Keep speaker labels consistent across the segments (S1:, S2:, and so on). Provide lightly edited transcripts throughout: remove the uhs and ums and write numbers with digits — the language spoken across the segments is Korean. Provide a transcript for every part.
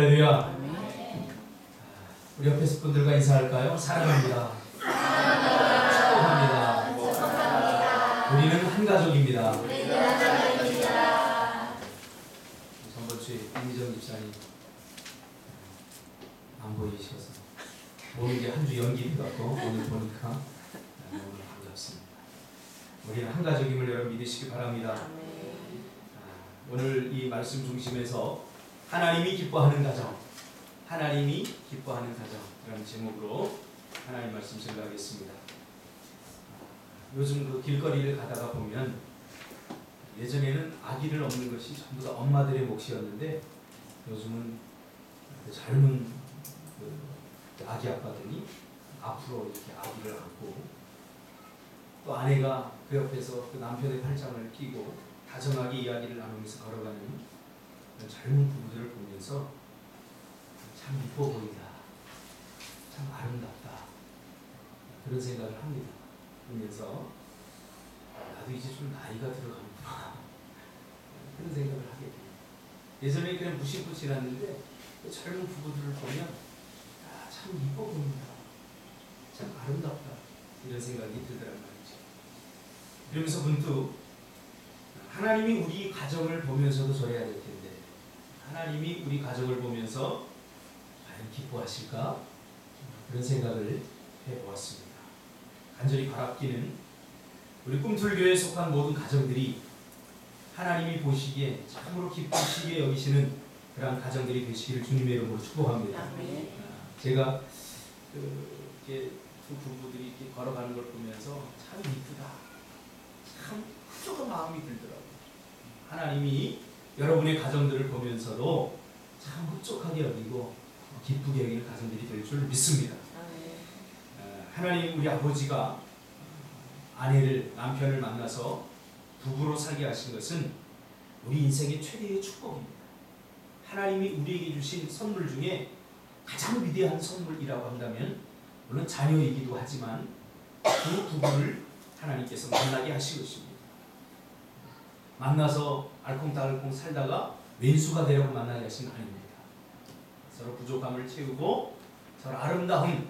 S1: 할렐루야. 우리 옆에 분들과 인사할까요? 사랑합니다. 축복합니다. 우리는 한 가족입니다. 저번 주에 이미정 집사님 안 보이셔서 오는 게 한 주 연기인 것 같고 오늘 보니까 오늘 반갑습니다. 우리는 한 가족임을 여러분 믿으시기 바랍니다. 오늘 이 말씀 중심에서 하나님이 기뻐하는 가정, 하나님이 기뻐하는 가정이라는 제목으로 하나님 말씀 생각하겠습니다. 요즘 그 길거리를 가다가 보면 예전에는 아기를 얻는 것이 전부 다 엄마들의 몫이었는데 요즘은 그 젊은 그 아기 아빠들이 앞으로 이렇게 아기를 안고 또 아내가 그 옆에서 그 남편의 팔짱을 끼고 다정하게 이야기를 나누면서 걸어가는 젊은 부부들을 보면서 참 이뻐 보인다, 참 아름답다 그런 생각을 합니다. 그러면서 나도 이제 좀 나이가 들어가는구나 그런 생각을 하게 돼요. 예전에 그냥 무심코 지났는데 그 젊은 부부들을 보면 참 이뻐 보인다, 참 아름답다 이런 생각이 들더란 말이죠. 그러면서 문득 하나님이 우리 가정을 보면서도 저래야 될 텐데 하나님이 우리 가정을 보면서 과연 기뻐하실까? 그런 생각을 해보았습니다. 간절히 바랍기는 우리 꿈틀교회에 속한 모든 가정들이 하나님이 보시기에 참으로 기쁘시게 여기시는 그런 가정들이 되시기를 주님의 이름으로 축복합니다. 제가 이렇게 두 부부들이 이렇게 걸어가는 걸 보면서 참 이쁘다, 참 흡족한 마음이 들더라고요. 하나님이 여러분의 가정들을 보면서도 참 흡족하게 여기고 기쁘게 여기는 가정들이 될 줄 믿습니다. 하나님 우리 아버지가 남편을 만나서 부부로 살게 하신 것은 우리 인생의 최대의 축복입니다. 하나님이 우리에게 주신 선물 중에 가장 위대한 선물이라고 한다면 물론 자녀이기도 하지만 그 부부를 하나님께서 만나게 하신 것입니다. 만나서 알콩달콩 살다가 왼수가 되려고 만나게 하신 건 아닙니다. 서로 부족함을 채우고 서로 아름다운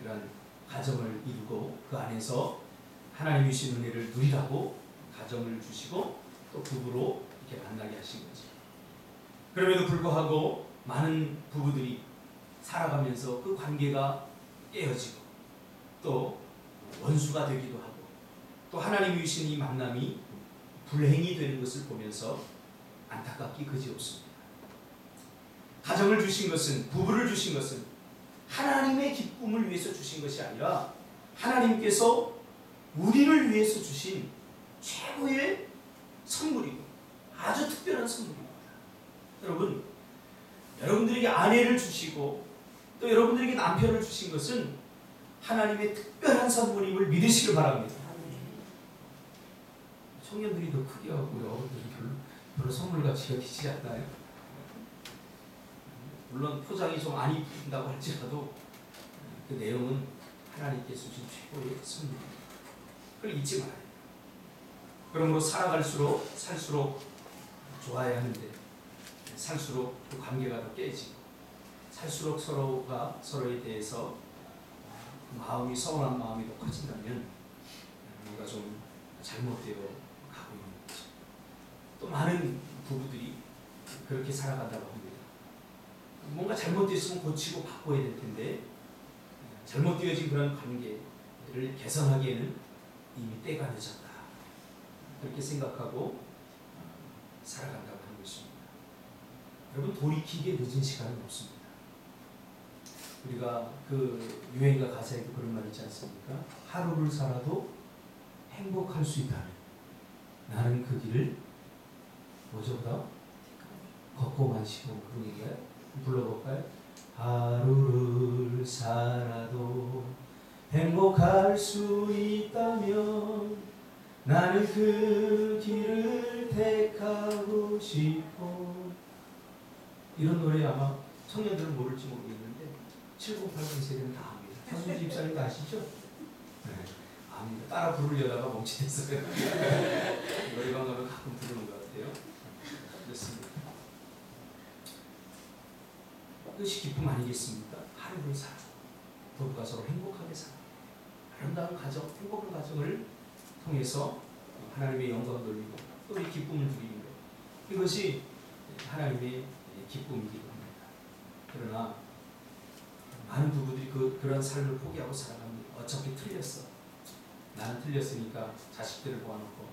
S1: 그런 가정을 이루고 그 안에서 하나님이 주신 은혜를 누리라고 가정을 주시고 또 부부로 이렇게 만나게 하신 거죠. 그럼에도 불구하고 많은 부부들이 살아가면서 그 관계가 깨어지고 또 원수가 되기도 하고 또 하나님이 주신 이 만남이 불행이 되는 것을 보면서 안타깝기 그지없습니다. 가정을 주신 것은, 부부를 주신 것은 하나님의 기쁨을 위해서 주신 것이 아니라 하나님께서 우리를 위해서 주신 최고의 선물이고 아주 특별한 선물입니다. 여러분, 여러분들에게 아내를 주시고 또 여러분들에게 남편을 주신 것은 하나님의 특별한 선물임을 믿으시길 바랍니다. 청년들이 더 크게 하고 우리 어른들이 별로 선물같이 여기지 않나요? 물론 포장이 좀 안 이쁜다고 할지라도 그 내용은 하나님께서 주신 최고의 선물입니다. 그걸 잊지 말아요. 그러므로 살수록 좋아야 하는데 살수록 그 관계가 더 깨지고 살수록 서로가 서로에 대해서 마음이 서운한 마음이 더 커진다면 뭔가 좀 잘못되어 가고 있는 거죠. 또 많은 부부들이 그렇게 살아간다고 합니다. 뭔가 잘못됐으면 고치고 바꿔야 될 텐데 잘못되어진 그런 관계를 개선하기에는 이미 때가 늦었다. 그렇게 생각하고 살아간다고 하는 것입니다. 여러분, 돌이키기에 늦은 시간은 없습니다. 우리가 그 유행가 가사에도 그런 말 있지 않습니까? 하루를 살아도 행복할 수 있다면 나는 그 길을 뭐죠보다 걷고만 쉬고 그런 얘기가요? 불러볼까요? 하루를 살아도 행복할 수 있다면 나는 그 길을 택하고 싶어. 이런 노래 아마 청년들은 모를지 모르겠는데 70, 80 세대는 다 압니다. 현수 집사님도 아시죠? 네, 압니다. 따라 부르려다가 멈칫했어요. 노래방 가면 가끔 부르는 것 같아요. 그렇습니다. 그것이 기쁨 아니겠습니까? 하루를 살아. 부부가 서로 행복하게 살아. 아름다운 가정, 행복한 가정을 통해서 하나님의 영광 돌리고 또 이 기쁨을 누리는 것. 이것이 하나님의 기쁨이기도 합니다. 그러나 많은 부부들이 그런 삶을 포기하고 살아갑니다. 어차피 틀렸어. 나는 틀렸으니까 자식들을 모아놓고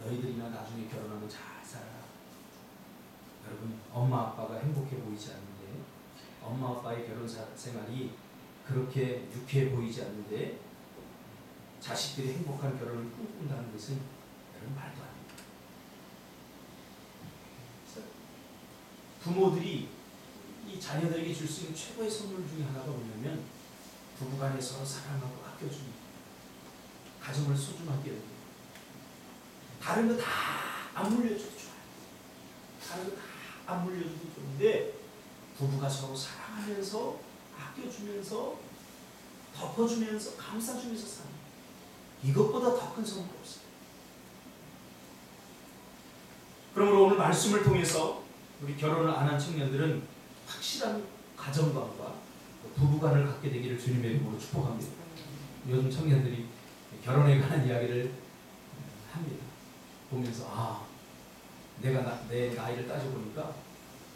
S1: 너희들이나 나중에 결혼하면 잘 살아라. 여러분, 엄마 아빠가 행복해 보이지 않는데, 엄마 아빠의 결혼 생활이 그렇게 유쾌해 보이지 않는데 자식들이 행복한 결혼을 꿈꾼다는 것은 여러분 말도 안 됩니다. 부모들이 이 자녀들에게 줄 수 있는 최고의 선물 중에 하나가 뭐냐면 부부간에 서로 사랑하고 아껴줍니다. 가정을 소중하게 여기고 다른 거 다 안 물려줘도 좋아요. 다른 거 다 안 물려줘도 좋은데 부부가 서로 사랑하면서 아껴주면서 덮어주면서 감싸주면서 사는 이것보다 더 큰 선물 없어요. 그러므로 오늘 말씀을 통해서 우리 결혼을 안 한 청년들은 확실한 가정관과 부부관을 갖게 되기를 주님의 이름으로 축복합니다. 요즘 청년들이 결혼에 관한 이야기를 합니다. 보면서 내가 내 나이를 따져보니까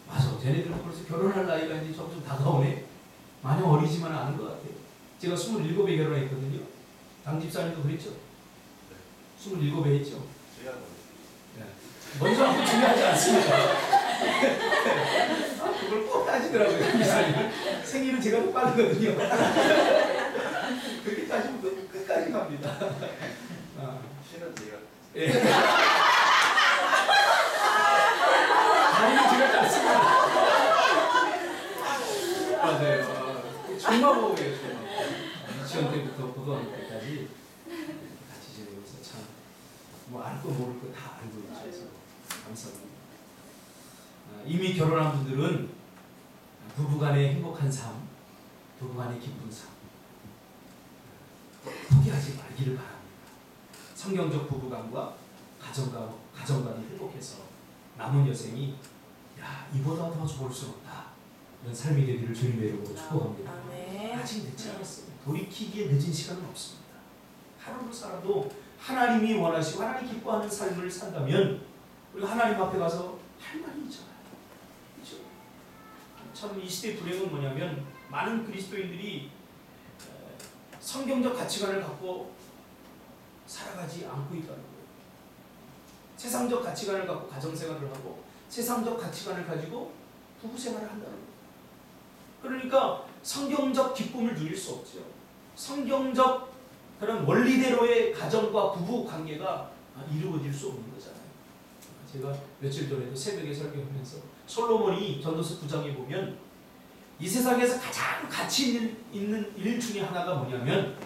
S1: 맞아, 쟤네들은 벌써 결혼할 나이가 이제 점점 다가오네. 마냥 어리지만 않은 것 같아요. 제가 27에 결혼했거든요. 당 집사님도 그랬죠? 27에 했죠? 먼저 하고 중요하지 않습니다. 그걸 꼭 따지더라고요. 집사님. 생일은 제가 더 빠르거든요. 그렇게 따지면 끝까지 갑니다.
S2: 신은 제가.
S1: 예. 다리는 제가 짧습니다. 맞아요. 중마보호예요, 중마보호. 유치원 때부터 고등학교 때까지 같이 지내면서 참 뭐 알고 모를 거 다 알고 있어서 감사합니다. 이미 결혼한 분들은 부부간의 행복한 삶, 부부간의 기쁜 삶 포기하지 말기를 바랍니다. 성경적 부부간과 가정간이 행복해서 남은 여생이 이보다 더 좋을 수 없다. 이런 삶이 되기를 주님의 이름으로 축복합니다. 아직 늦지 않았습니다. 돌이키기에 늦은 시간은 없습니다. 하루를 살아도 하나님이 원하시고 하나님 기뻐하는 삶을 산다면 우리가 하나님 앞에 가서 할 말이 있잖아요. 그렇죠? 참 이 시대의 불행은 뭐냐면 많은 그리스도인들이 성경적 가치관을 갖고 살아가지 않고 있다는 거예요. 세상적 가치관을 갖고 가정생활을 하고 세상적 가치관을 가지고 부부생활을 한다는 거예요. 그러니까 성경적 기쁨을 누릴 수 없죠. 성경적 그런 원리대로의 가정과 부부 관계가 이루어질 수 없는 거잖아요. 제가 며칠 전에도 새벽에 설교하면서 솔로몬이 전도서 9장에 보면 이 세상에서 가장 가치 있는 일 중에 하나가 뭐냐면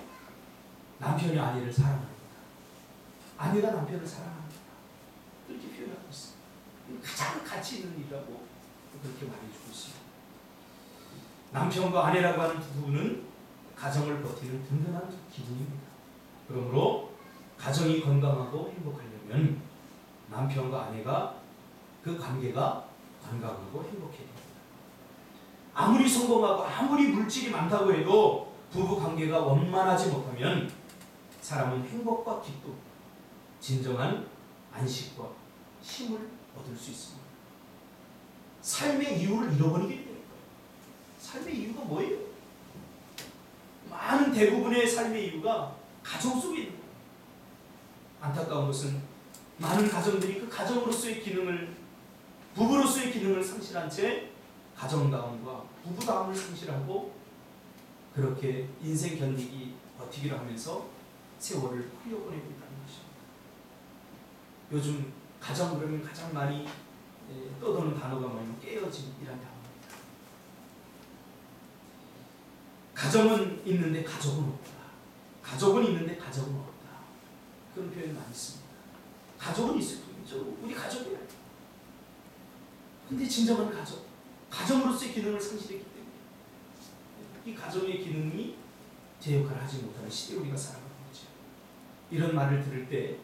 S1: 남편이 아내를 사랑하는 거다. 아내가 남편을 사랑하는 거다. 그렇게 표현하고 있어요. 가장 가치 있는 일이라고 그렇게 말해주고 있습니다. 남편과 아내라고 하는 두 부부는 가정을 버티는 든든한 기둥입니다. 그러므로 가정이 건강하고 행복하려면 남편과 아내가 그 관계가 건강하고 행복해야 됩니다. 아무리 성공하고 아무리 물질이 많다고 해도 부부 관계가 원만하지 못하면 사람은 행복과 기쁨, 진정한 안식과 힘을 얻을 수 있습니다. 삶의 이유를 잃어버리게 됩니다. 삶의 이유가 뭐예요? 많은 대부분의 삶의 이유가 가정 속에 있는 거예요. 안타까운 것은 많은 가정들이 그 가정으로서의 기능을, 부부로서의 기능을 상실한 채 가정다움과 부부다움을 상실하고 그렇게 인생 견디기, 버티기를 하면서 세월을 흘려보내고 있다는 것입니다. 요즘 가정 그러면 가장 많이 떠도는 단어가 뭐냐면 깨어짐이라는 단어입니다. 가정은 있는데 가족은 없다. 가족은 있는데 가정은 없다. 그런 표현 많이 씁니다. 가족은 있을 뿐이죠. 우리 가족이에요. 근데 진정한 가족, 가정으로서의 기능을 상실했기 때문에 이 가정의 기능이 제 역할을 하지 못하는 시대에 우리가 살아가는 거죠. 이런 말을 들을 때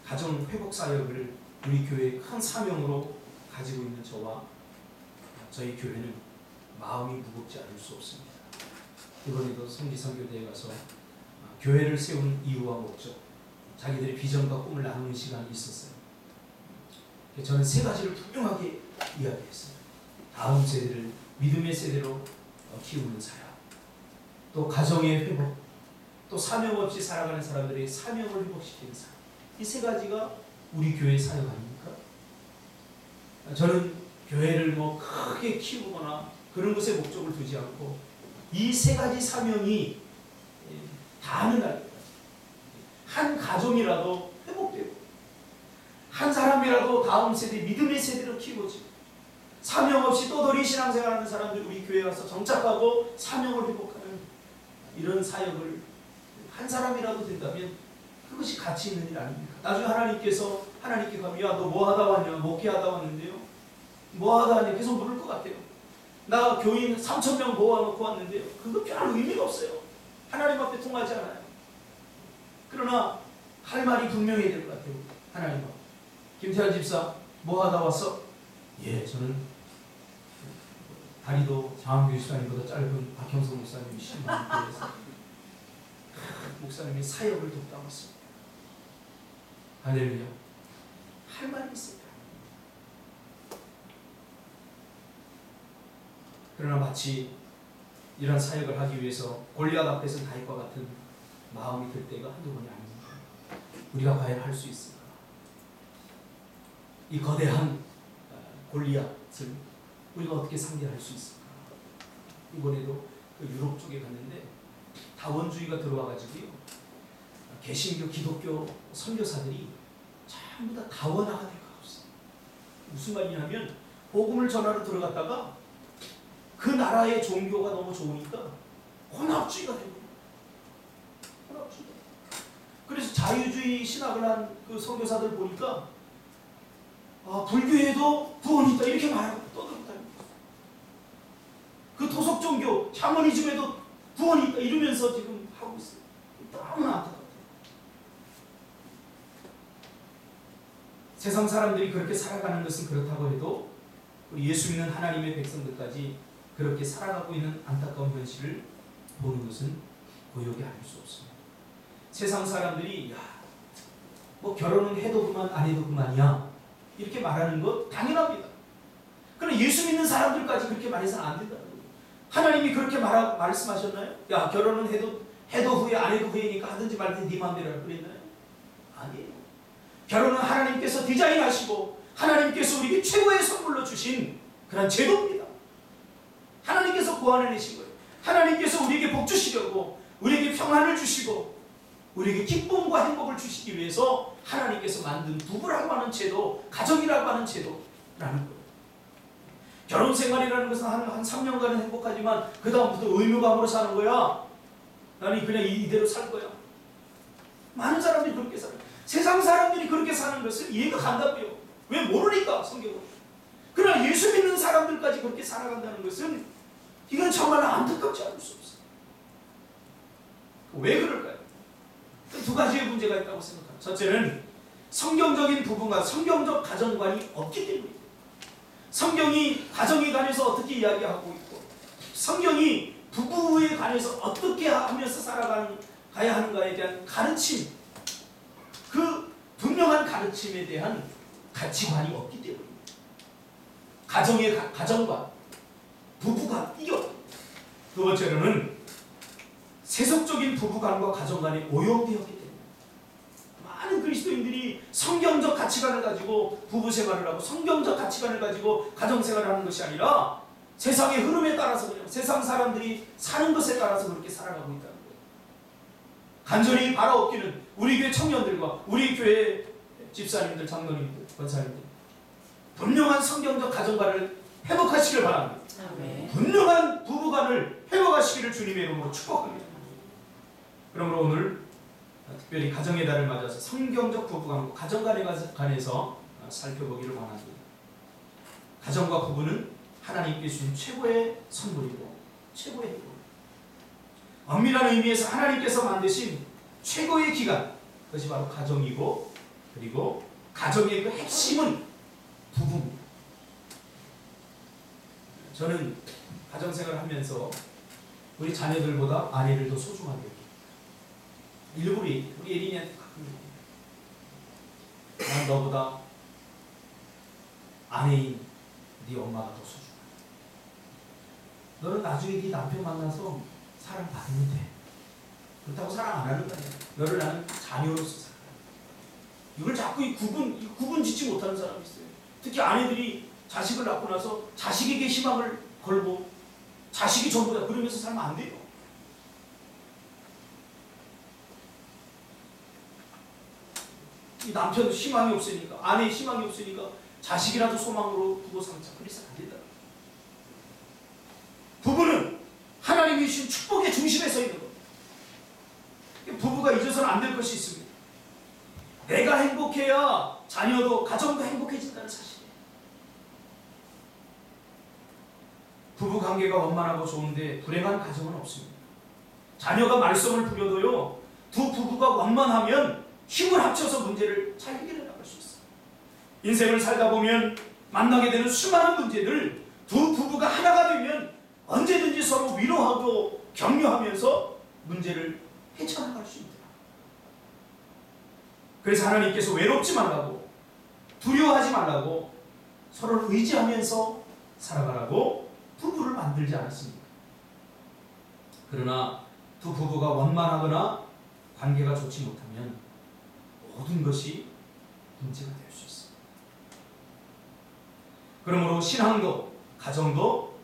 S1: 가정 회복 사역을 우리 교회의 큰 사명으로 가지고 있는 저와 저희 교회는 마음이 무겁지 않을 수 없습니다. 이번에도 성지선교대에 가서 교회를 세우는 이유와 목적, 자기들의 비전과 꿈을 나누는 시간이 있었어요. 저는 세 가지를 분명하게 이야기했어요. 다음 세대를 믿음의 세대로 키우는 사역, 또 가정의 회복, 또 사명 없이 살아가는 사람들의 사명을 회복시키는 사역. 이 세 가지가 우리 교회의 사역 아닙니까? 저는 교회를 크게 키우거나 그런 것에 목적을 두지 않고 이 세 가지 사명이 닿는 날까지 한 가정이라도 회복되고 한 사람이라도 다음 세대 믿음의 세대로 키워지고 사명 없이 떠돌이 신앙생활하는 사람들이 우리 교회에 와서 정착하고 사명을 회복하는 이런 사역을 한 사람이라도 된다면 그것이 가치 있는 일 아닙니까? 나중에 하나님께 가면 야, 너 뭐 하다 왔냐? 목회하다 왔는데요. 뭐 하다 왔냐? 계속 물을 것 같아요. 나 교인 3,000명 모아놓고 왔는데요. 그거 별 의미가 없어요. 하나님 앞에 통하지 않아요. 그러나 할 말이 분명해야 될 것 같아요. 하나님 앞에. 김태환 집사 뭐 하다 왔어? 예, 저는 다리도 장항규 집사님보다 짧은 박형성 목사님이 심한 교회에서 목사님이 사역을 돕다 왔습니다. 할렐루야. 할 말이 있습니다. 그러나 마치 이런 사역을 하기 위해서 골리앗 앞에서 다윗과 같은 마음이 들 때가 한두 번이 아닙니다. 우리가 과연 할 수 있을까? 이 거대한 골리앗을 우리가 어떻게 상대할 수 있을까? 이번에도 그 유럽 쪽에 갔는데 다원주의가 들어와가지고요, 개신교 기독교 선교사들이 전부 다 다원화가 될 것 없어요. 무슨 말이냐면 복음을 전하러 들어갔다가 그 나라의 종교가 너무 좋으니까 혼합주의가 되는 거예요. 혼합주의. 그래서 자유주의 신학을 한 그 선교사들 보니까 불교에도 구원이 있다 이렇게 말하고 떠들고 다니는 거예요. 그 토속 종교 샤머니즘에도 구원이 있다 이러면서 지금 하고 있어요. 너무나 안타깝다. 세상 사람들이 그렇게 살아가는 것은 그렇다고 해도 우리 예수 믿는 하나님의 백성들까지 그렇게 살아가고 있는 안타까운 현실을 보는 것은 고역이 아닐 수 없습니다. 세상 사람들이 뭐 결혼은 해도 그만 안 해도 그만이야 이렇게 말하는 것 당연합니다. 그러나 예수 믿는 사람들까지 그렇게 말해서는 안 된다는 거예요. 하나님이 그렇게 말씀하셨나요? 야, 결혼은 해도 후회 안 해도 후회니까 하든지 말든지 네 마음대로 그랬나요? 아니에요. 결혼은 하나님께서 디자인하시고 하나님께서 우리에게 최고의 선물로 주신 그런 제도입니다. 하나님께서 고안해내신 거예요. 하나님께서 우리에게 복 주시려고 우리에게 평안을 주시고 우리에게 기쁨과 행복을 주시기 위해서 하나님께서 만든 부부라고 하는 제도, 가정이라고 하는 제도라는 거예요. 결혼 생활이라는 것은 한 3년간은 행복하지만 그 다음부터 의무감으로 사는 거야. 나는 그냥 이대로 살 거야. 많은 사람들이 그렇게 살아요. 세상 사람들이 그렇게 사는 것을 이해가 간다고요. 왜? 모르니까 성경을. 그러나 예수 믿는 사람들까지 그렇게 살아간다는 것은 이건 정말 안타깝지 않을 수 없어요. 왜 그럴까요? 두 가지의 문제가 있다고 생각합니다. 첫째는 성경적인 부분과 성경적 가정관이 없기 때문입니다. 성경이 가정에 관해서 어떻게 이야기하고 있고 성경이 부부에 관해서 어떻게 하면서 살아가야 하는가에 대한 가르침, 그 분명한 가르침에 대한 가치관이 없기 때문입니다. 가정관, 부부관 이게 없습니다. 두 번째로는 세속적인 부부관과 가정관이 오염되었기 때문에 많은 그리스도인들이 성경적 가치관을 가지고 부부 생활을 하고 성경적 가치관을 가지고 가정 생활을 하는 것이 아니라 세상의 흐름에 따라서 그냥 세상 사람들이 사는 것에 따라서 그렇게 살아가고 있다는 거예요. 간절히 바라옵기는 우리 교회 청년들과 우리 교회 집사님들, 장로님들, 권사님들 분명한 성경적 가정관을 회복하시길 바랍니다.
S3: 아멘.
S1: 분명한 부부관을 회복하시기를 주님의 이름으로 축복합니다. 그러므로 오늘 특별히 가정의 달을 맞아서 성경적 부부관과 가정관에 관해서 살펴보기를 원합니다. 가정과 부부는 하나님께 주신 최고의 선물이고 최고의 행복. 엄밀한 의미에서 하나님께서 만드신 최고의 기관, 그것이 바로 가정이고 그리고 가정의 그 핵심은 부부입니다. 저는 가정생활을 하면서 우리 자녀들보다 아내를 더 소중하게 여겨요. 일부러 우리 예린이한테 가끔 얘기해요. 난 너보다 아내인 네 엄마가 더 소중해. 너는 나중에 네 남편 만나서 사랑받으면 돼. 그렇다고 사랑 안 하는 거 아니야. 너를 나는 자녀로서 사랑해. 이걸 자꾸 구분 짓지 못하는 사람이 있어요. 특히 아내들이 자식을 낳고 나서 자식에게 희망을 걸고 자식이 전부다 그러면서 살면 안 돼요. 이 남편 희망이 없으니까, 아내의 희망이 없으니까 자식이라도 소망으로 두고 살자. 그래서 안 된다. 부부는 하나님이 주신 축복의 중심에 서 있는 겁니다. 부부가 잊어서는 안 될 것이 있습니다. 내가 행복해야 자녀도 가정도 행복해진다는 사실이에요. 부부 관계가 원만하고 좋은데 불행한 가정은 없습니다. 자녀가 말썽을 부려도요, 두 부부가 원만하면 힘을 합쳐서 문제를 잘 해결해 나갈 수 있어요. 인생을 살다 보면 만나게 되는 수많은 문제들, 두 부부가 하나가 되면 언제든지 서로 위로하고 격려하면서 문제를 헤쳐나갈 수 있다. 그래서 하나님께서 외롭지 말라고, 두려워하지 말라고, 서로를 의지하면서 살아가라고 부부를 만들지 않았습니까? 그러나 두 부부가 원만하거나 관계가 좋지 못하면 모든 것이 문제가 될 수 있습니다. 그러므로 신앙도 가정도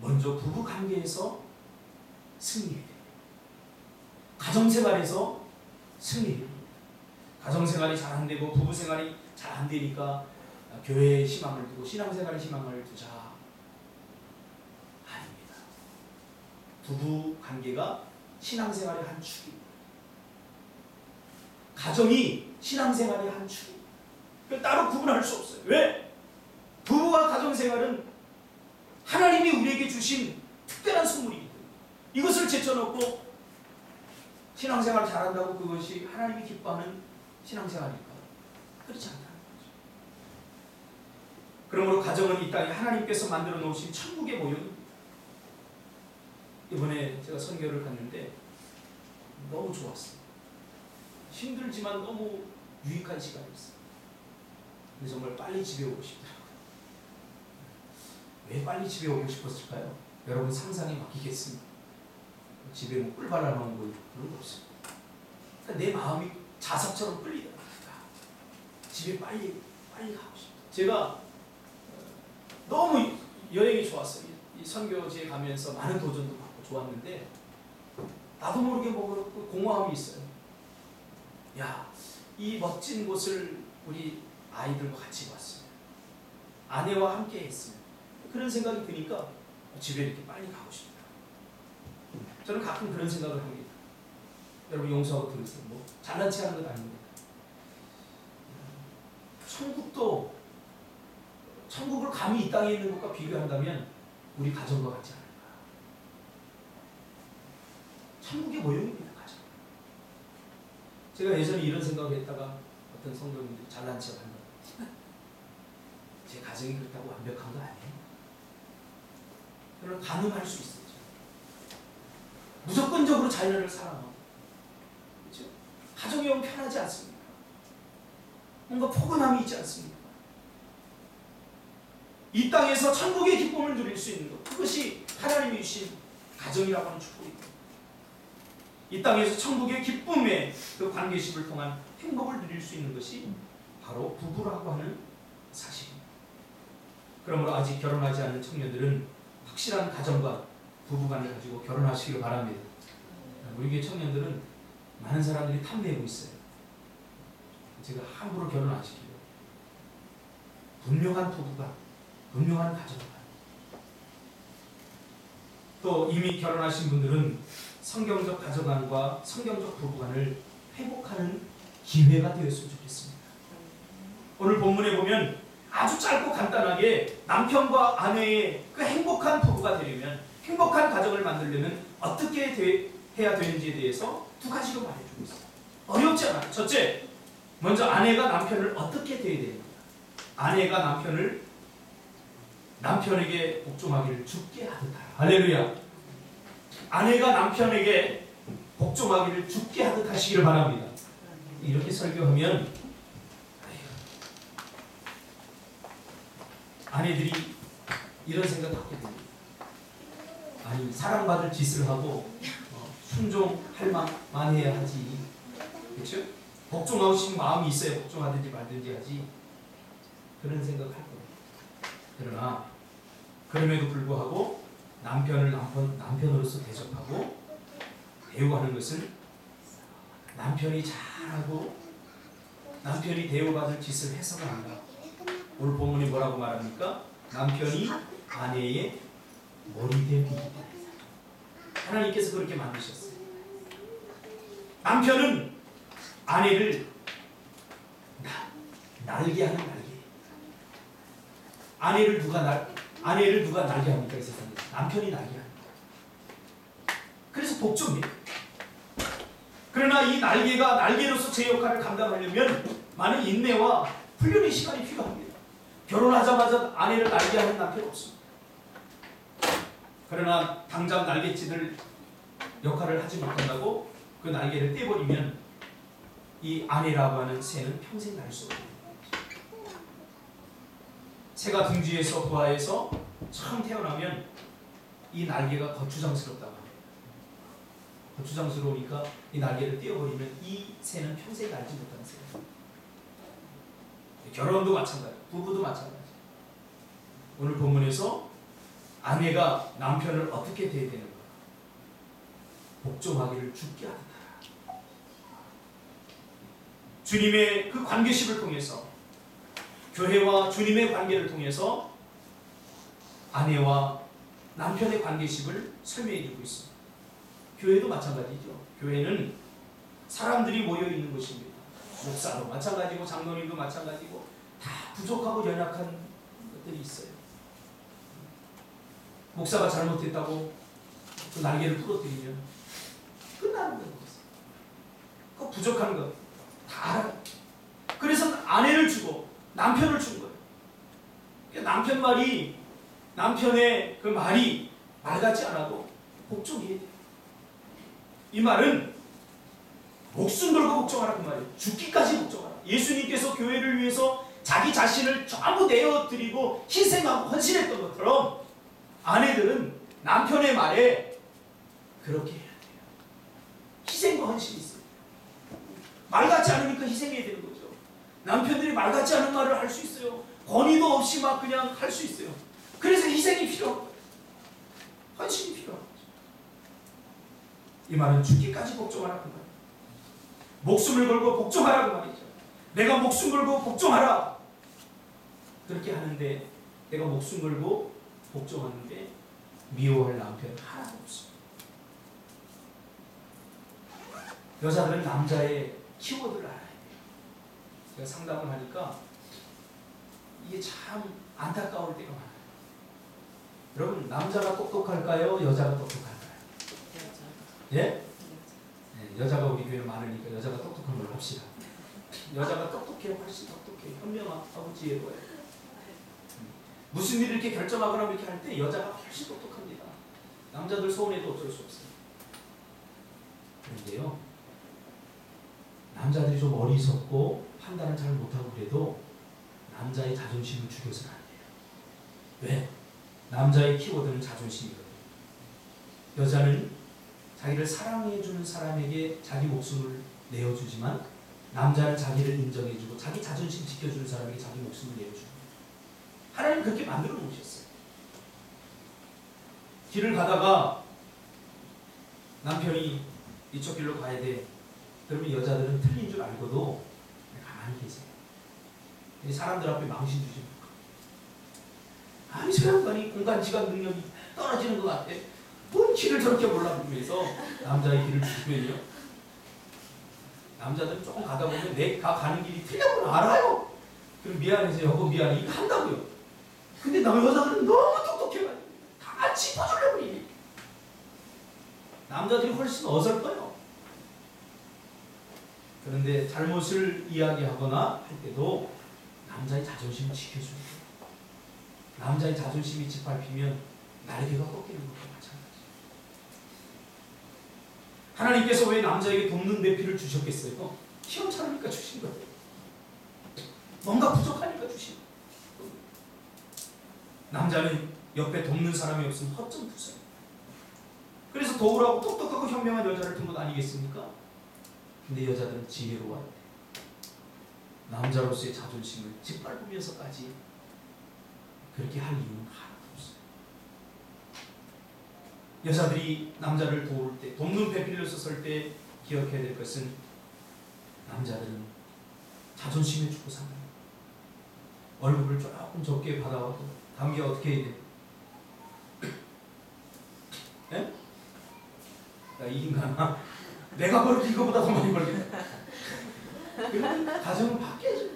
S1: 먼저 부부 관계에서 승리해야 됩니다. 가정생활에서 승리해야 됩니다. 가정생활이 잘 안 되고 부부생활이 잘 안 되니까 교회에 희망을 두고 신앙생활에 희망을 두자. 아닙니다. 부부 관계가 신앙생활의 한 축입니다. 가정이 신앙생활의 한 축입니다. 그걸 따로 구분할 수 없어요. 왜? 부부와 가정생활은 하나님이 우리에게 주신 특별한 선물이기 때문에 이것을 제쳐놓고 신앙생활을 잘한다고 그것이 하나님이 기뻐하는 신앙생활일까? 그렇지 않다는 거죠. 그러므로 가정은 이 땅에 하나님께서 만들어 놓으신 천국의 모형입니다. 이번에 제가 선교를 갔는데 너무 좋았어요. 힘들지만 너무 유익한 시간이었어요. 근데 정말 빨리 집에 오고 싶더라고요. 왜 빨리 집에 오고 싶었을까요? 여러분 상상에 맡기겠습니다. 집에 뭐 꿀 발라놓은 거 그런 거 없어요. 그러니까 내 마음이 자석처럼 끌리더라고요. 집에 빨리 가고 싶어요. 제가 너무 여행이 좋았어요. 이 선교지에 가면서 많은 도전도 받고 좋았는데 나도 모르게 뭐 공허함이 있어요. 야, 이 멋진 곳을 우리 아이들과 같이 왔어요. 아내와 함께 했어요. 그런 생각이 드니까 집에 이렇게 빨리 가고 싶다. 저는 가끔 그런 생각을 합니다. 여러분 용서하고 들으세요. 뭐 잘난 체 하는 건 아닙니다. 천국을 감히 이 땅에 있는 것과 비교한다면 우리 가정과 같지 않을까. 천국의 모형입니다. 가정. 제가 예전에 이런 생각을 했다가 어떤 성도님들이 잘난 체 한다. 제 가정이 그렇다고 완벽한 거 아니에요. 그러나 가능할 수 있어요. 무조건적으로 자녀를 사랑하고, 그렇죠? 가정이 오면 편하지 않습니까? 뭔가 포근함이 있지 않습니까? 이 땅에서 천국의 기쁨을 누릴 수 있는 것, 그것이 하나님이 주신 가정이라고 하는 축복입니다. 이 땅에서 천국의 기쁨의 그 관계심을 통한 행복을 누릴 수 있는 것이 바로 부부라고 하는 사실입니다. 그러므로 아직 결혼하지 않은 청년들은 확실한 가정과 부부관을 가지고 결혼하시길 바랍니다. 우리 교회 청년들은 많은 사람들이 탐내고 있어요. 제가 함부로 결혼 안 시키고 분명한 부부관, 분명한 가정관. 또 이미 결혼하신 분들은 성경적 가정관과 성경적 부부관을 회복하는 기회가 되었으면 좋겠습니다. 오늘 본문에 보면 아주 짧고 간단하게 남편과 아내의 그 행복한 부부가 되려면, 행복한 가정을 만들려면 어떻게 해야 되는지에 대해서 두 가지로 말해주고 있어요. 어렵지 않아요. 첫째, 먼저 아내가 남편을 어떻게 대해야 됩니까? 아내가 남편을 남편에게 복종하기를 죽게 하듯 하라. 할렐루야. 아내가 남편에게 복종하기를 죽게 하듯 하시기를 바랍니다. 이렇게 설교하면 아내들이 이런 생각 갖게 됩니다. 아니, 사랑받을 짓을 하고 순종할 만만 해야 하지. 그렇죠? 복종하고 싶은 마음이 있어야 복종하든지 말든지 하지. 그런 생각을 할 겁니다. 그러나 그럼에도 불구하고 남편을 남편으로서 대접하고 대우하는 것은 남편이 잘하고 남편이 대우받을 짓을 해서가 아니라, 오늘 본문이 뭐라고 말합니까? 남편이 아내의 머리대이기 때문에. 하나님께서 그렇게 만드셨어요. 남편은 아내를 날게 하는 날개. 아내를 누가 날게 합니까? 이 세상에 남편이 날게 합니다. 그래서 복종이에요. 그러나 이 날개가 날개로서 제 역할을 감당하려면 많은 인내와 훈련의 시간이 필요합니다. 결혼하자마자 아내를 날게 하는 남편 없습니다. 그러나 당장 날갯짓을 역할을 하지 못한다고 그 날개를 떼버리면 이 아내라고 하는 새는 평생 날 수 없습니다. 새가 둥지에서 부화해서 처음 태어나면 이 날개가 거추장스럽다고 합니다. 거추장스러우니까 이 날개를 떼어버리면 이 새는 평생 날지 못하는 새입니다. 결혼도 마찬가지, 부부도 마찬가지. 오늘 본문에서 아내가 남편을 어떻게 대해야 되는가? 복종하기를 죽게 하다. 주님의 그 관계식을 통해서, 교회와 주님의 관계를 통해서 아내와 남편의 관계식을 설명해주고 있습니다. 교회도 마찬가지죠. 교회는 사람들이 모여 있는 곳입니다. 목사도 마찬가지고 장로님도 마찬가지고 다 부족하고 연약한 것들이 있어요. 목사가 잘못했다고 그 날개를 부러뜨리면 끝나는 거예요. 그 부족한 것 다 알아요. 그래서 아내를 주고 남편을 준 거예요. 남편 말이, 남편의 그 말이 말 같지 않아도 복종해야 돼요. 이 말은 목숨 걸고 복종하라 그 말이에요. 죽기까지 복종하라. 예수님께서 교회를 위해서 자기 자신을 전부 내어드리고 희생하고 헌신했던 것처럼 아내들은 남편의 말에 그렇게 해야 돼요. 희생과 헌신이 있어요. 말 같지 않으니까 희생해야 되는 거죠. 남편들이 말 같지 않은 말을 할 수 있어요. 권위도 없이 막 그냥 할 수 있어요. 그래서 희생이 필요한 거예요. 헌신이 필요한 거죠. 이 말은 죽기까지 복종하라 그 말이에요. 목숨을 걸고 복종하라 그 말이죠. 내가 목숨 걸고 복종하라. 그렇게 하는데, 내가 목숨 걸고 복종하는데 미워할 남편 하나도 없습니다. 여자들은 남자의 키워드를 알아야 돼요. 제가 상담을 하니까 이게 참 안타까울 때가 많아요. 여러분, 남자가 똑똑할까요? 여자가 똑똑할까요? 예? 네, 여자가 우리 교회에 많으니까 여자가 똑똑한 걸 합시다. 여자가 똑똑해요. 훨씬 똑똑해요. 현명하고 지혜로워요. 무슨 일을 이렇게 결정하거나 이렇게 할 때 여자가 훨씬 똑똑합니다. 남자들 소원해도 어쩔 수 없어요. 그런데요, 남자들이 좀 어리석고 판단을 잘 못하고 그래도 남자의 자존심을 죽여서는 안 돼요. 왜? 남자의 키워드는 자존심이거든요. 여자는 자기를 사랑해주는 사람에게 자기 목숨을 내어주지만, 남자는 자기를 인정해주고 자기 자존심 지켜주는 사람에게 자기 목숨을 내어주는 거예요. 하나님 그렇게 만들어 놓으셨어요. 길을 가다가 남편이 이쪽 길로 가야 돼. 그러면 여자들은 틀린 줄 알고도 가만히 계세요. 사람들 앞에 망신 주지 말고. 아니, 저 양반이 공간 지각 능력이 떨어지는 것 같아. 뭔 길을 저렇게 몰라보면서 남자의 길을 주면요, 남자들은 조금 가다 보면 내가 가는 길이 틀린 걸 알아요. 그럼 미안해서 여보 미안해 이거 한다고요. 근데 여자들은 너무 똑똑해가지고 다 짚어주려고 해. 남자들이 훨씬 어설퍼요. 그런데 잘못을 이야기하거나 할 때도 남자의 자존심을 지켜주는 거예요. 남자의 자존심이 짓밟히면 날개가 꺾이는 것과 마찬가지. 하나님께서 왜 남자에게 돕는 배필을 주셨겠어요? 시험찮으니까 주신 거예요. 뭔가 부족하니까 주신 거예요. 남자는 옆에 돕는 사람이 없으면 허점투성. 그래서 도우라고 똑똑하고 현명한 여자를 둔 것 아니겠습니까? 근데 여자들은 지혜로워야 돼. 남자로서의 자존심을 짓밟으면서까지 그렇게 할 이유는 하나도 없어요. 여자들이 남자를 도울 때, 돕는 배필로서 설 때 기억해야 될 것은 남자들은 자존심에 주고 사는 거예요. 월급을 조금 적게 받아와도 다음 게 어떻게 해야 돼? 예? 야, 이 인간아, 내가 벌기 이거보다 더 많이 벌겠다. 그러면 가정은 바뀌어져.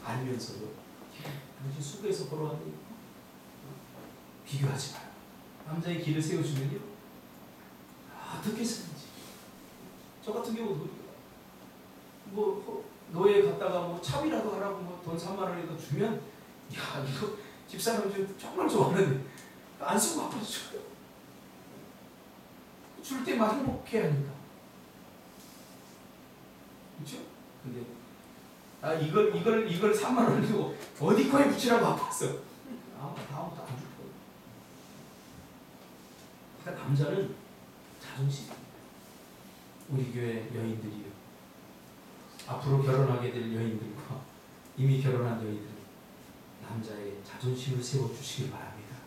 S1: 알면서도 당신 수고해서 벌어왔니? 비교하지 마요. 남자의 길을 세워주면요, 어떻게 사는지. 저 같은 경우도 뭐 노예 갔다가 뭐 차비라도 하라고 뭐 돈 3만 원이라도 주면, 야, 이거 집사람 정말 좋아하는데 안 쓰고 아파서 줘요. 줄 때만 행복해 하니까. 그렇죠? 근데 이걸 3만 원 주고 어디 코에 붙이라고 아팠어. 다음부터 안 줄 거예요. 그러니까 남자는 자존심입니다. 우리 교회 여인들이요, 앞으로 결혼하게 될 여인들과 이미 결혼한 여인들은 남자의 자존심을 세워주시길 바랍니다.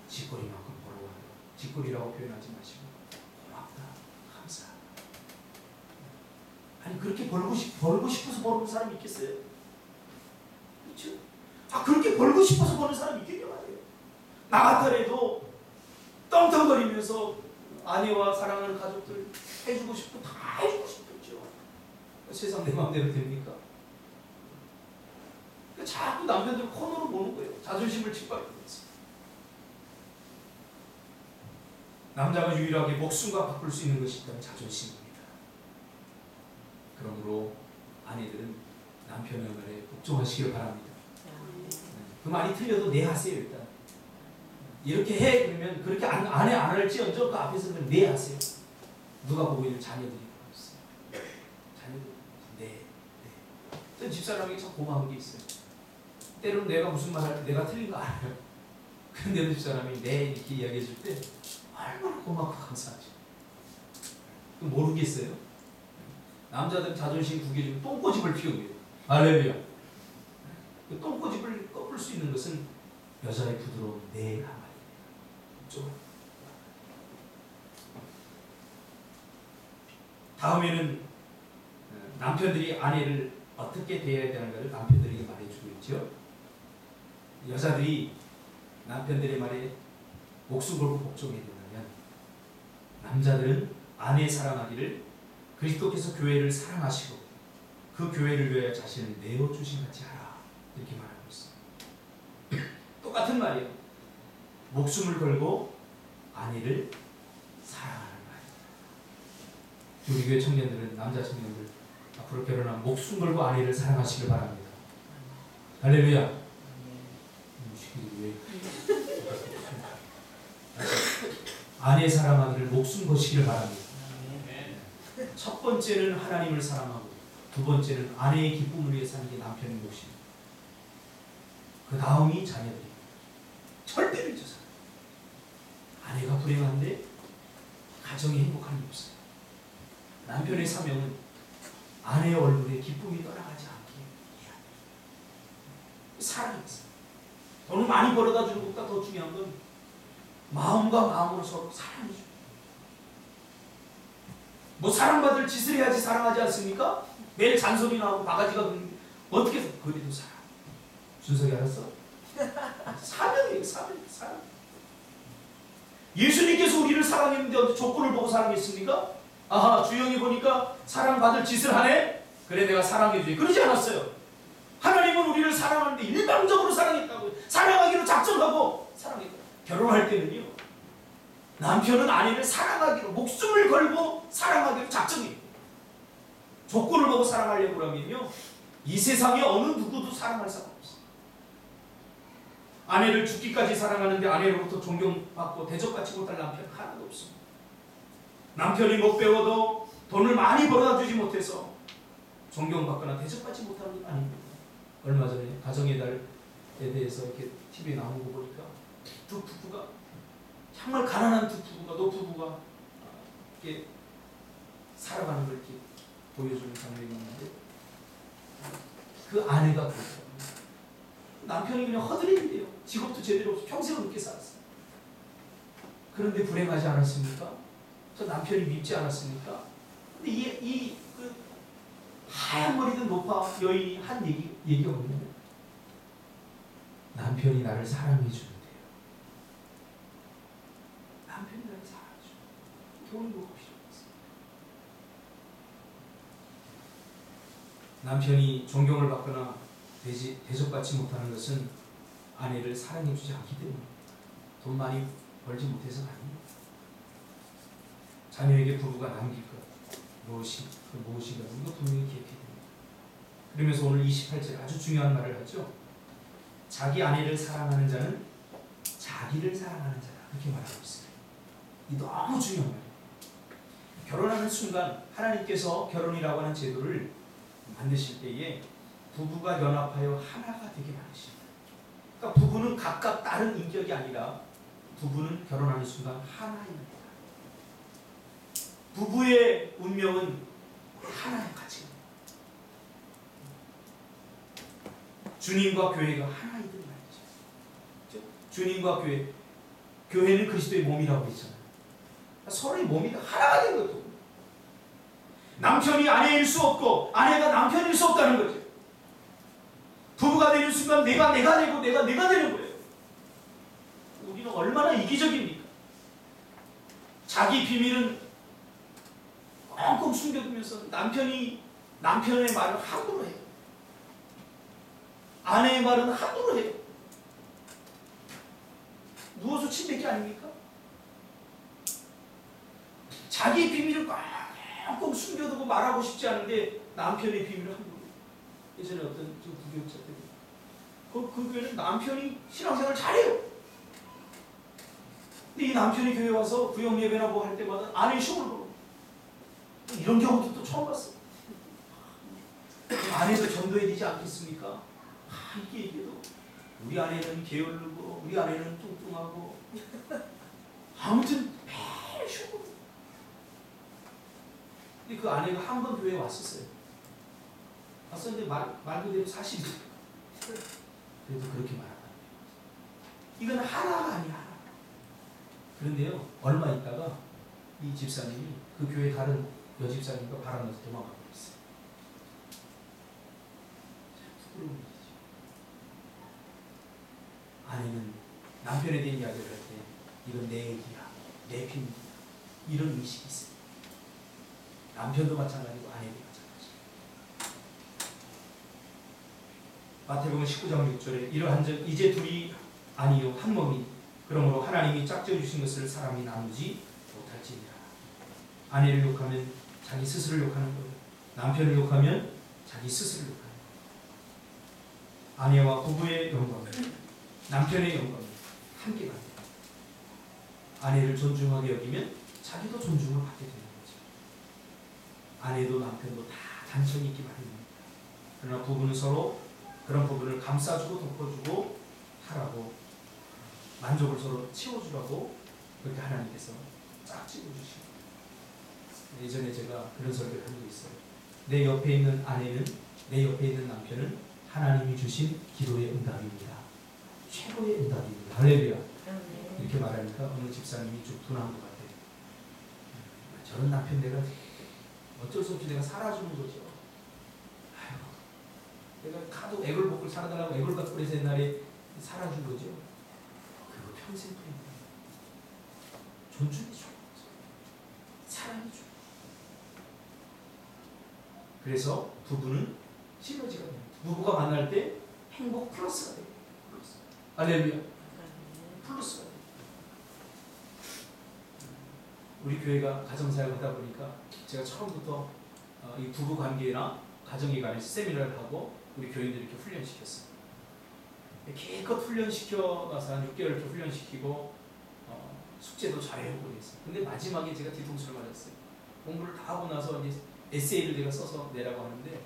S1: 짓거리만큼 벌어와요. 짓거리라고 표현하지 마시고 고맙다, 감사. 아니, 그렇게 벌고 싶어서 버는 사람이 있겠어요? 그렇죠? 그렇게 벌고 싶어서 버는 사람이 있겠냐 말이에요. 나 같더라도 떵떵거리면서 아내와 사랑하는 가족들 해주고 싶고 다 해주고 싶겠죠. 세상 내 마음대로 됩니까? 자꾸 남편들 코너로 보는 거예요. 자존심을 짓밟으면서. 남자가 유일하게 목숨과 바꿀 수 있는 것이 있다면 자존심입니다. 그러므로 아내들은 남편의 말에 복종하시길 바랍니다. 그 말이 틀려도 네 하세요. 일단 이렇게 해 그러면 그렇게 안 할지언정 그 앞에서 그냥 네 하세요. 누가 보고 있는 자녀들이 있어요. 자녀들 네. 또 집사람이 참 고마운 게 있어요. 때로는 내가 무슨 말 할 때 내가 틀린 거 알아요. 근데도 집사람이 네 이렇게 이야기해 줄 때 얼마나 고맙고 감사하죠. 모르겠어요. 남자들 자존심 구겨주면 똥꼬집을 피우고요. 할렐루야. 그 똥꼬집을 꺾을 수 있는 것은 여자의 부드러운 네 한마디입니다. 좀. 다음에는 남편들이 아내를 어떻게 대해야 되는가를 남편들에게 말해주고 있죠. 여자들이 남편들의 말에 목숨 걸고 복종해야 된다면, 남자들은 아내 사랑하기를 그리스도께서 교회를 사랑하시고 그 교회를 위하여 자신을 내어주신 같이 하라, 이렇게 말하고 있습니다. 똑같은 말이에요. 목숨을 걸고 아내를 사랑하는 말입니다. 우리 교회 청년들은, 남자 청년들 앞으로 결혼하면 목숨 걸고 아내를 사랑하시길 바랍니다. 할렐루야. 아내 사랑하기를 목숨 거시기를 바랍니다. 첫 번째는 하나님을 사랑하고, 두 번째는 아내의 기쁨을 위해 사는 게 남편의 몫입니다. 그 다음이 자녀들입니다. 절대로 잊어서 아내가 불행한데 가정이 행복한 게 없어요. 남편의 사명은 아내의 얼굴에 기쁨이 떠나가지 않게 해야 돼요. 사랑이 있어요. 돈을 많이 벌어다 주는 것보다 더 중요한 건 마음과 마음으로 서로 사랑해줘요. 뭐 사랑받을 짓을 해야지 사랑하지 않습니까? 매일 잔소리 나오고 바가지가 어떻게 해서 그래도 사랑. 준석이 알았어? 사랑이에요. 사랑. 예수님께서 우리를 사랑했는데 어디 조건을 보고 사랑했습니까? 아하, 주영이 보니까 사랑받을 짓을 하네? 그래, 내가 사랑해주지. 그러지 않았어요. 하나님은 우리를 사랑하는데 일방적으로 사랑했다고요. 사랑하기로 작정하고 사랑했다. 결혼할 때는요, 남편은 아내를 사랑하기로, 목숨을 걸고 사랑하기로 작정해요. 조건을 보고 사랑하려고 하면요, 이 세상에 어느 누구도 사랑할 사람 없어요. 아내를 죽기까지 사랑하는데 아내로부터 존경받고 대접받지 못할 남편 하나도 없습니다. 남편이 못 배워도 돈을 많이 벌어다 주지 못해서 존경받거나 대접받지 못하는 건 아닙니다. 얼마 전에 가정의 달에 대해서 이렇게 TV에 나오는 거 보니까 두 부부가 정말 가난한 두 부부가 노부부가 이렇게 살아가는 걸 이렇게 보여주는 장면이 있는데 그 아내가 그렇습니다. 남편이 그냥 허드렛인데요. 직업도 제대로 없어 평생을 그렇게 살았어요. 그런데 불행하지 않았습니까? 저 남편이 밉지 않았습니까? 근데 그 하얀 머리 든 노파 여인이 한 얘기가 뭐냐면 남편이 나를 사랑해 주는데요. 남편이 나를 사랑해 주는데 돈이 뭐가 필요 없어요. 남편이 존경을 받거나 대접받지 못하는 것은 아내를 사랑해 주지 않기 때문에 돈 많이 벌지 못해서가 아닙니다. 자녀에게 부부가 남길 것 무엇인가 이거 분명히 기억해야 됩니다. 그러면서 오늘 28절 아주 중요한 말을 하죠. 자기 아내를 사랑하는 자는 자기를 사랑하는 자다 그렇게 말하고 있어요. 이 너무 중요한 말이에요. 결혼하는 순간 하나님께서 결혼이라고 하는 제도를 만드실 때에 부부가 연합하여 하나가 되게 만드십니다. 그러니까 부부는 각각 다른 인격이 아니라 부부는 결혼하는 순간 하나입니다. 부부의 운명은 하나의 가치입니다. 주님과 교회가 하나이든 말이죠. 주님과 교회는 그리스도의 몸이라고 했잖아요. 서로의 몸이 하나가 된 것도 남편이 아내일 수 없고 아내가 남편일 수 없다는 거죠. 부부가 되는 순간 내가 되고 내가 되는 거예요. 우리는 얼마나 이기적입니까? 자기 비밀은 꽁꽁 숨겨두면서 남편의 말을 함부로 해요. 아내의 말은 함부로 해요. 누워서 침 뱉기 아닙니까? 자기 비밀을 꽁꽁 숨겨두고 말하고 싶지 않은데 남편의 비밀을 함부로 해요. 예전에 어떤 부교육자들이 그 교회는 남편이 신앙생활을 잘해요. 근데 이 남편이 교회 와서 구역 예배나 뭐 할 때마다 아내의 시험을 보러 이런 경우도 또 처음 봤어. 아내도 전도해야 되지 않겠습니까? 이게 얘기도 우리 아내는 게으르고 우리 아내는 뚱뚱하고 아무튼 매일 쉬고. 근데 그 아내가 한 번 교회에 왔었어요. 왔었는데 말 그대로 사실이죠. 그래도 그렇게 말한다. 이건 하나가 아니야. 하나. 그런데요 얼마 있다가 이 집사님이 그 교회 다른 여집사님과 바람나서 도망가고 있어요. 부끄러운 일이죠. 아내는 남편에 대한 이야기를 할 때 이건 내 얘기야, 내 비밀이야 이런 의식이 있어요. 남편도 마찬가지고 아내도 마찬가지고. 마태복음 19장 6절에 이러한즉 이제 둘이 아니요 한 몸이 그러므로 하나님이 짝지어 주신 것을 사람이 나누지 못할지니라. 아내를 욕하면 자기 스스로를 욕하는 거예요. 남편을 욕하면 자기 스스로를 욕하는 거예요. 아내와 부부의 영광, 남편의 영광 함께 가는 거예요. 아내를 존중하게 여기면 자기도 존중을 받게 되는 거죠. 아내도 남편도 다 단점이 있기 마련입니다. 그러나 부부는 서로 그런 부분을 감싸주고 덮어주고 하라고 만족을 서로 채워주라고 그렇게 하나님께서 짝지어 주십니다. 예전에 제가 그런 설교를 한 적이 있어요. 내 옆에 있는 아내는 내 옆에 있는 남편은 하나님이 주신 기도의 응답입니다. 최고의 응답입니다. 할렐루야. 이렇게 말하니까 어느 집사님이 좀 분한 것 같아요. 저런 남편 내가 어쩔 수 없이 내가 살아주는 거죠. 아유, 내가 가도 애걸복을 살아달라고 애걸복을 그래서 옛날에 살아준 거죠. 그거 평생 뿐입니다. 존중해 줘. 사랑해 줘. 그래서 부부는 시너지가 됩니다. 부부가 만날 때 행복 플러스가 됩니다. 플러스. 할렐루야. 플러스가 됩니다. 우리 교회가 가정사역을 하다 보니까 제가 처음부터 이 부부 관계나 가정에 관해서 세미나를 하고 우리 교인들 이렇게 훈련시켰어요. 기껏 훈련시켜 나서 한 6개월 이렇게 훈련시키고 숙제도 잘해오고 그랬어요. 근데 마지막에 제가 뒤통수를 맞았어요. 공부를 다 하고 나서 이제 에세이를 제가 써서 내라고 하는데,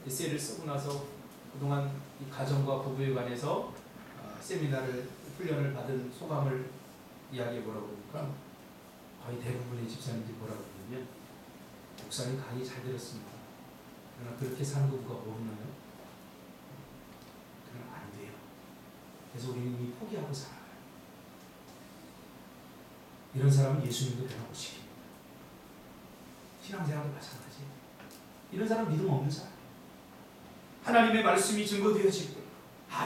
S1: 에세이를 쓰고 나서 그동안 이 가정과 부부에 관해서 세미나를 훈련을 받은 소감을 이야기해 보라고 그러니까 거의 대부분의 집사님들이 뭐라고 그러냐면, 목사님 강의 잘 들었습니다. 그러나 그렇게 사는 거 누가 모르나요? 그러면 안 돼요. 그래서 우리는 이미 포기하고 살아요. 이런 사람은 예수님도 변하고 싶습니다. 신앙생활도 마찬가지예요. 이런 사람 믿음 없는 사람. 하나님의 말씀이 증거되어지고,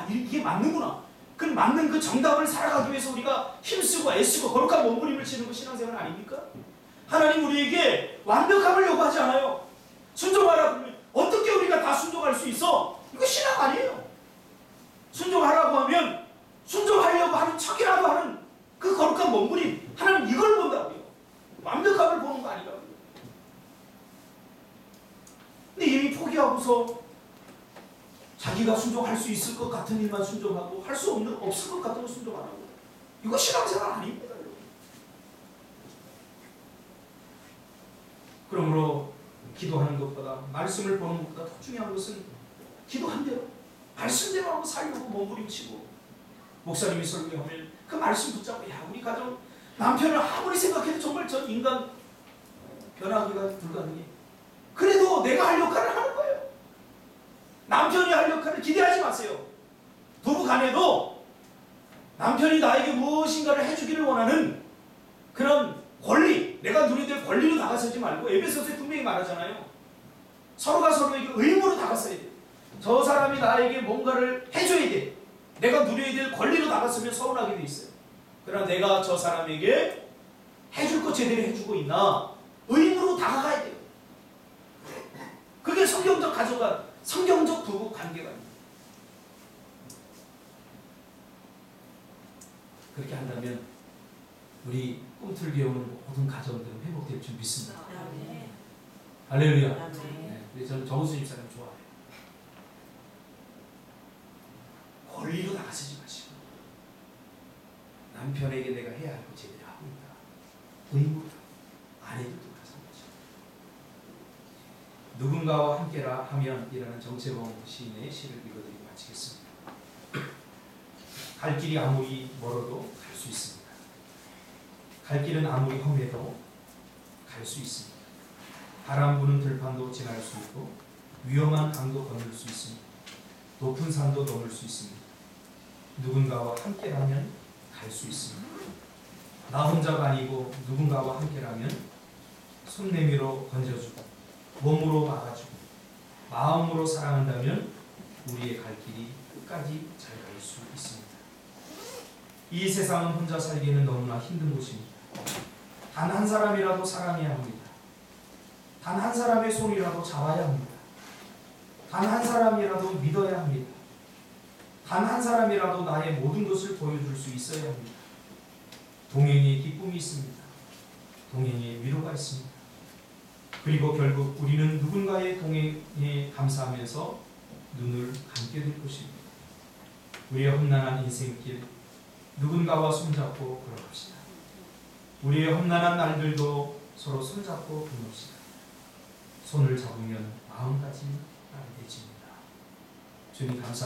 S1: 이게 맞는구나. 그 맞는 그 정답을 살아가기 위해서 우리가 힘쓰고 애쓰고 거룩한 몸부림을 치는 거 신앙생활 아닙니까? 하나님 우리에게 완벽함을 요구하지 않아요. 순종하라 그러면 어떻게 우리가 다 순종할 수 있어? 이거 신앙 아니에요. 순종하라고 하면 순종하려고 하는 척이라도 하는 그 거룩한 몸부림, 하나님 이걸 본다고요. 완벽함을 보는 거 아니라고요. 근데 이미 포기하고서 자기가 순종할 수 있을 것 같은 일만 순종하고 할 수 없을 것 같은 거 순종 안 하고, 이거 신앙생활 아닙니다. 그러므로 기도하는 것보다, 말씀을 보는 것보다 더 중요한 것은 기도한 대로 말씀대로 하고 살려고 몸부림치고, 목사님이 설교하면 그 말씀 붙잡고, 우리 가정 남편을 아무리 생각해도 정말 전 인간 변하기가 불가능해. 그래도 내가 할 역할을 하는 거예요. 남편이 할 역할을 기대하지 마세요. 부부 간에도 남편이 나에게 무엇인가를 해주기를 원하는 그런 권리, 내가 누려야 될 권리로 다가서지 말고, 에베소서에 분명히 말하잖아요. 서로가 서로에게 의무로 다가서야 돼. 저 사람이 나에게 뭔가를 해줘야 돼. 내가 누려야 될 권리로 다가서면 서운하게 돼 있어요. 그러나 내가 저 사람에게 해줄 거 제대로 해주고 있나? 의무로 다가가야 돼요. 그게 성경적 가족과 성경적 부부 관계가 아닙니다. 그렇게 한다면 우리 꿈틀기에 오는 모든 가정들은 회복될 줄 믿습니다.
S3: 아멘.
S1: 할렐루야.
S3: 아멘.
S1: 그래서 저는 정우수 집사님 좋아해요. 권리로 나가서지 마시고, 남편에게 내가 해야 할 거 제대로 하고 있다. 의무로 아내도 마찬가지죠. 누군가와 함께라 하면 이라는 정채봉 시인의 시를 읽어드리고 마치겠습니다. 갈 길이 아무리 멀어도 갈 수 있습니다. 갈 길은 아무리 험해도 갈 수 있습니다. 바람 부는 들판도 지날 수 있고, 위험한 강도 건널 수 있습니다. 높은 산도 넘을 수 있습니다. 누군가와 함께라면 갈 수 있습니다. 나 혼자가 아니고 누군가와 함께라면 손 내밀어 건져주고, 몸으로 막아주고, 마음으로 사랑한다면 우리의 갈 길이 끝까지 잘 갈 수 있습니다. 이 세상은 혼자 살기는 너무나 힘든 곳입니다. 단 한 사람이라도 사랑해야 합니다. 단 한 사람의 손이라도 잡아야 합니다. 단 한 사람이라도 믿어야 합니다. 단 한 사람이라도 나의 모든 것을 보여줄 수 있어야 합니다. 동행의 기쁨이 있습니다. 동행의 위로가 있습니다. 그리고 결국 우리는 누군가의 동행에 감사하면서 눈을 감게 될 것입니다. 우리의 험난한 인생길, 누군가와 손잡고 걸어갑시다. 우리의 험난한 날들도 서로 손잡고 건넙시다. 손을 잡으면 마음까지 따뜻해집니다. 주님 감사합니다.